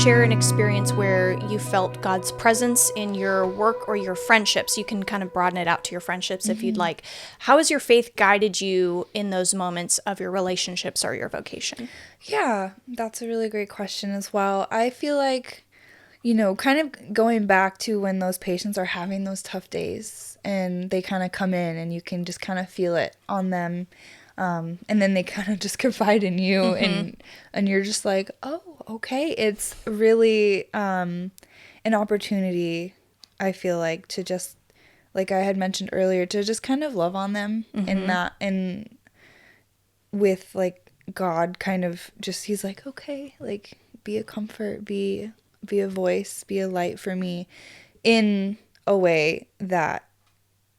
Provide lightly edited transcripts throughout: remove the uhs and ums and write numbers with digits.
share an experience where you felt God's presence in your work or your friendships. You can kind of broaden it out to your friendships if you'd like. How has your faith guided you in those moments of your relationships or your vocation? Yeah, that's a really great question as well. I feel like, you know, kind of going back to when those patients are having those tough days and they kind of come in and you can just kind of feel it on them. And then they kind of just confide in you and you're just like, oh, okay. It's really an opportunity, I feel like, to just, like I had mentioned earlier, to just kind of love on them and with like God kind of just, he's like, okay, like be a comfort, be a voice, be a light for me in a way that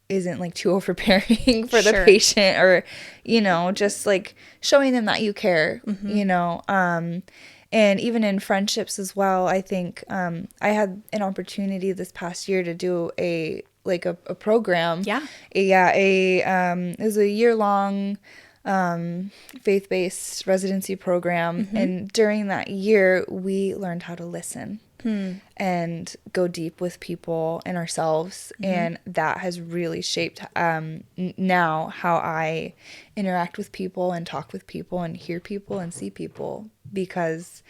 isn't like too overbearing for the patient, or, you know, just like showing them that you care, you know. And even in friendships as well, I think I had an opportunity this past year to do a program. It was a year-long faith-based residency program. And during that year, we learned how to listen and go deep with people and ourselves. And that has really shaped now how I interact with people and talk with people and hear people and see people, because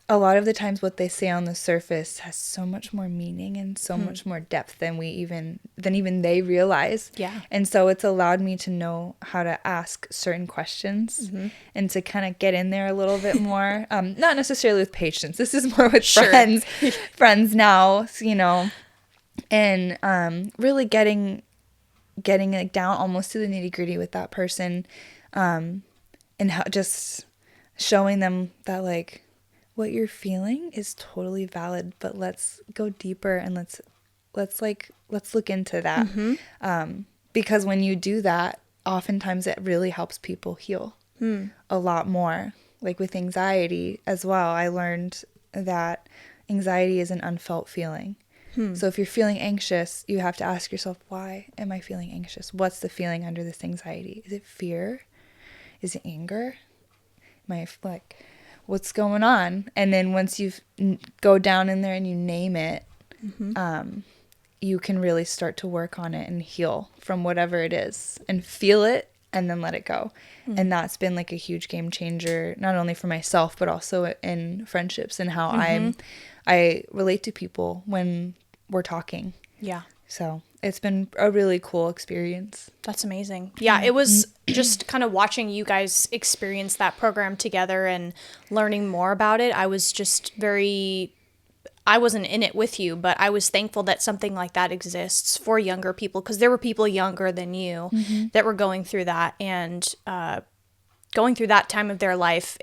a lot of the times what they say on the surface has so much more meaning and so much more depth than even they realize. Yeah. And so it's allowed me to know how to ask certain questions and to kind of get in there a little bit more. Not necessarily with patients. This is more with friends now, you know, and really getting like down almost to the nitty-gritty with that person, and how just showing them that like, what you're feeling is totally valid, but let's go deeper and let's look into that. Because when you do that, oftentimes it really helps people heal a lot more. Like with anxiety as well, I learned that anxiety is an unfelt feeling. So if you're feeling anxious, you have to ask yourself, why am I feeling anxious? What's the feeling under this anxiety? Is it fear? Is it anger? Am I like, what's going on? And then once you go down in there and you name it, you can really start to work on it and heal from whatever it is and feel it and then let it go. And that's been like a huge game changer, not only for myself, but also in friendships and how I relate to people when we're talking. Yeah. So it's been a really cool experience. That's amazing. Yeah, it was just kind of watching you guys experience that program together and learning more about it. I was just I wasn't in it with you, but I was thankful that something like that exists for younger people, because there were people younger than you that were going through that and going through that time of their life.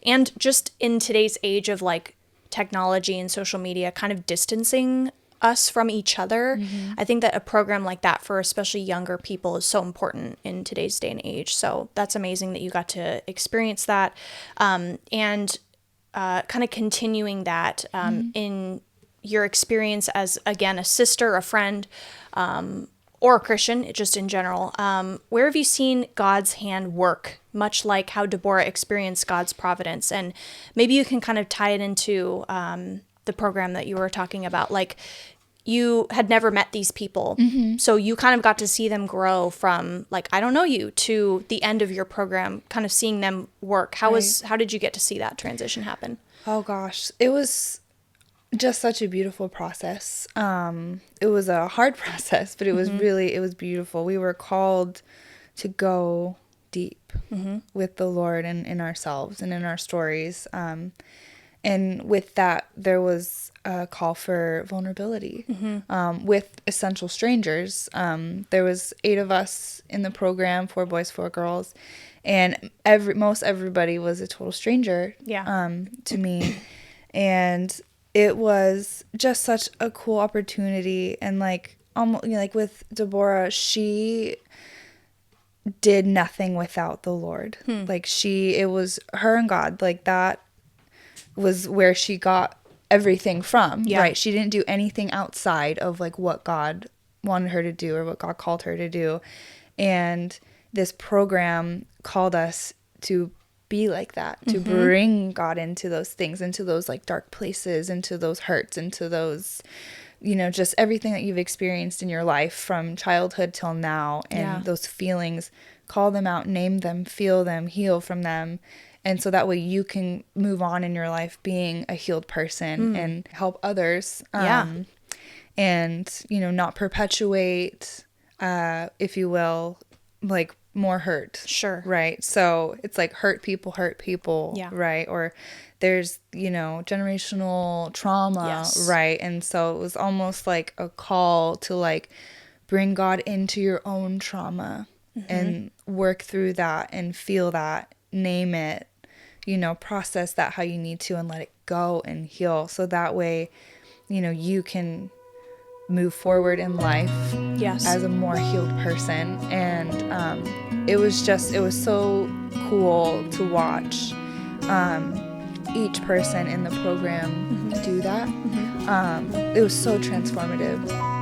And just in today's age of like technology and social media kind of distancing us from each other, I think that a program like that for especially younger people is so important in today's day and age. So that's amazing that you got to experience that, and kind of continuing that in your experience as, again, a sister, a friend, or a Christian, just in general. Where have you seen God's hand work, much like how Deborah experienced God's providence? And maybe you can kind of tie it into the program that you were talking about. Like, you had never met these people, so you kind of got to see them grow from, like, I don't know you, to the end of your program, kind of seeing them work. How did you get to see that transition happen? Oh gosh, it was just such a beautiful process. It was a hard process, but it was it was beautiful. We were called to go deep with the Lord and in ourselves and in our stories. And with that, there was a call for vulnerability with essential strangers. There was 8 of us in the program, 4 boys, 4 girls, and most everybody was a total stranger to me. And it was just such a cool opportunity. And like, almost, you know, like with Deborah, she did nothing without the Lord. Like it was her and God. Like that was where she got everything from, right? She didn't do anything outside of like what God wanted her to do or what God called her to do. And this program called us to be like that, to bring God into those things, into those like dark places, into those hurts, into those, you know, just everything that you've experienced in your life from childhood till now, and those feelings, call them out, name them, feel them, heal from them. And so that way you can move on in your life being a healed person and help others. And, you know, not perpetuate, if you will, like more hurt. Sure. Right. So it's like hurt people. Yeah. Right. Or there's, you know, generational trauma. Yes. Right. And so it was almost like a call to like bring God into your own trauma and work through that and feel that, name it, you know, process that how you need to and let it go and heal. So that way, you know, you can move forward in life as a more healed person. And it was so cool to watch each person in the program do that. It was so transformative.